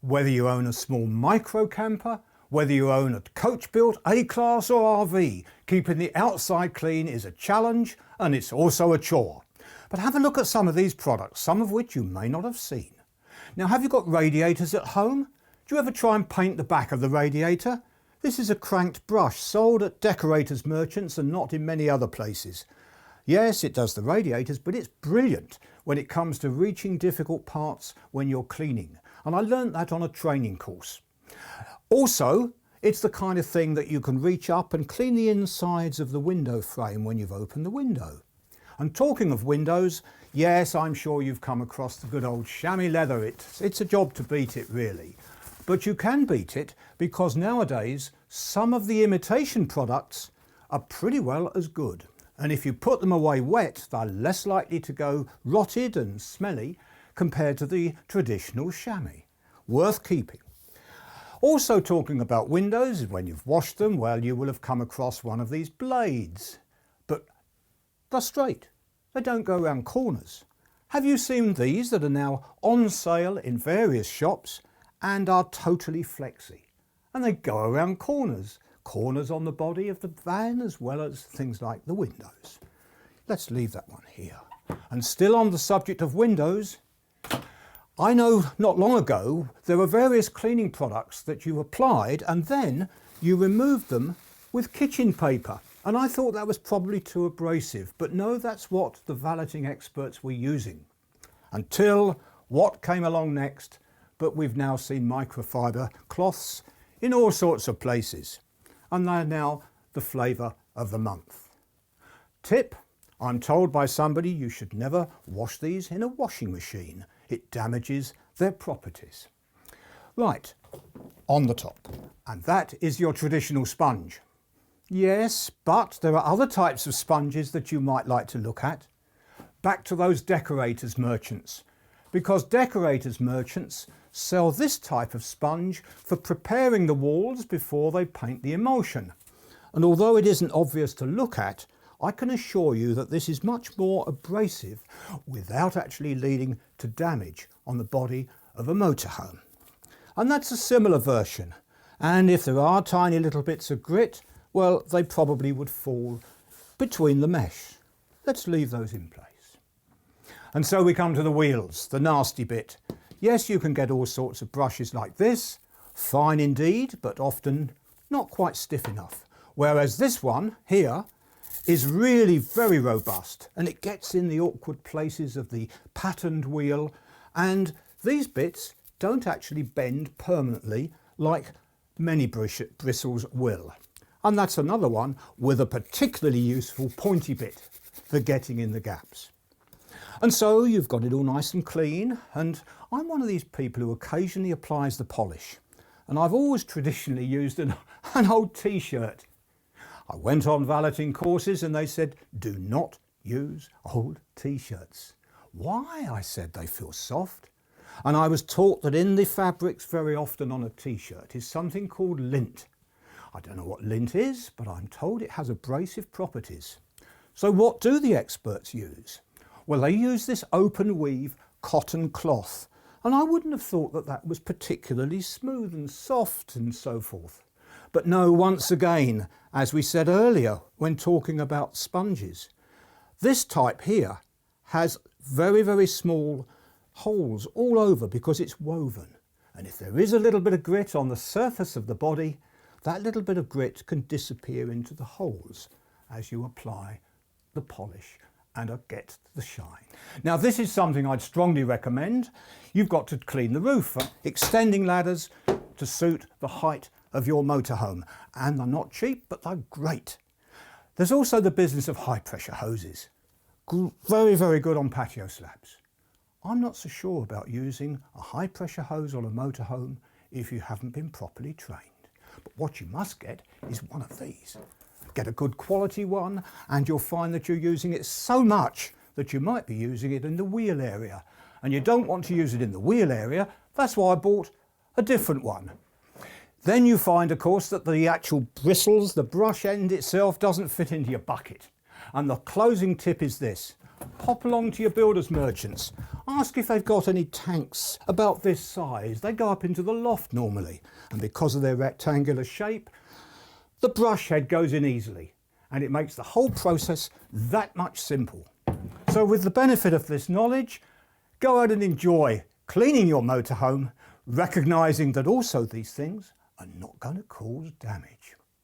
Whether you own a small micro camper, whether you own a coach-built A-Class or RV, keeping the outside clean is a challenge and it's also a chore. But have a look at some of these products, some of which you may not have seen. Now, have you got radiators at home? Do you ever try and paint the back of the radiator? This is a cranked brush sold at decorators merchants and not in many other places. Yes, it does the radiators, but it's brilliant when it comes to reaching difficult parts when you're cleaning. And I learnt that on a training course. Also, it's the kind of thing that you can reach up and clean the insides of the window frame when you've opened the window. And talking of windows, yes, I'm sure you've come across the good old chamois leather. It's a job to beat it, really. But you can beat it because nowadays some of the imitation products are pretty well as good. And if you put them away wet, they're less likely to go rotted and smelly compared to the traditional chamois. Worth keeping. Also talking about windows, when you've washed them, well, you will have come across one of these blades. But they're straight. They don't go around corners. Have you seen these that are now on sale in various shops and are totally flexy? And they go around corners. Corners on the body of the van as well as things like the windows. Let's leave that one here. And still on the subject of windows, I know not long ago there were various cleaning products that you applied and then you removed them with kitchen paper. And I thought that was probably too abrasive, but no, that's what the valeting experts were using. Until what came along next, but we've now seen microfiber cloths in all sorts of places. And they're now the flavour of the month. Tip, I'm told by somebody you should never wash these in a washing machine. It damages their properties. Right, on the top. And that is your traditional sponge. Yes, but there are other types of sponges that you might like to look at. Back to those decorators merchants. Because decorators merchants sell this type of sponge for preparing the walls before they paint the emulsion. And although it isn't obvious to look at, I can assure you that this is much more abrasive without actually leading to damage on the body of a motorhome. And that's a similar version. And if there are tiny little bits of grit, well, they probably would fall between the mesh. Let's leave those in place. And so we come to the wheels, the nasty bit. Yes, you can get all sorts of brushes like this, fine indeed, but often not quite stiff enough. Whereas this one here is really very robust and it gets in the awkward places of the patterned wheel, and these bits don't actually bend permanently like many bristles will. And that's another one with a particularly useful pointy bit for getting in the gaps. And so you've got it all nice and clean, and I'm one of these people who occasionally applies the polish. And I've always traditionally used an old t-shirt. I went on valeting courses and they said, do not use old t-shirts. Why? I said, they feel soft. And I was taught that in the fabrics very often on a t-shirt is something called lint. I don't know what lint is, but I'm told it has abrasive properties. So what do the experts use? Well, they use this open weave cotton cloth, and I wouldn't have thought that that was particularly smooth and soft and so forth. But no, once again, as we said earlier when talking about sponges, this type here has very, very small holes all over because it's woven. And if there is a little bit of grit on the surface of the body, that little bit of grit can disappear into the holes as you apply the polish and get the shine. Now, this is something I'd strongly recommend. You've got to clean the roof, extending ladders to suit the height of your motorhome. And they're not cheap, but they're great. There's also the business of high pressure hoses. Very, very good on patio slabs. I'm not so sure about using a high pressure hose on a motorhome if you haven't been properly trained. But what you must get is one of these. Get a good quality one and you'll find that you're using it so much that you might be using it in the wheel area. And you don't want to use it in the wheel area, that's why I bought a different one. Then you find, of course, that the actual bristles, the brush end itself doesn't fit into your bucket. And the closing tip is this. Pop along to your builders merchants. Ask if they've got any tanks about this size. They go up into the loft normally, and because of their rectangular shape, the brush head goes in easily, and it makes the whole process that much simple. So with the benefit of this knowledge, go out and enjoy cleaning your motorhome, recognising that also these things are not going to cause damage.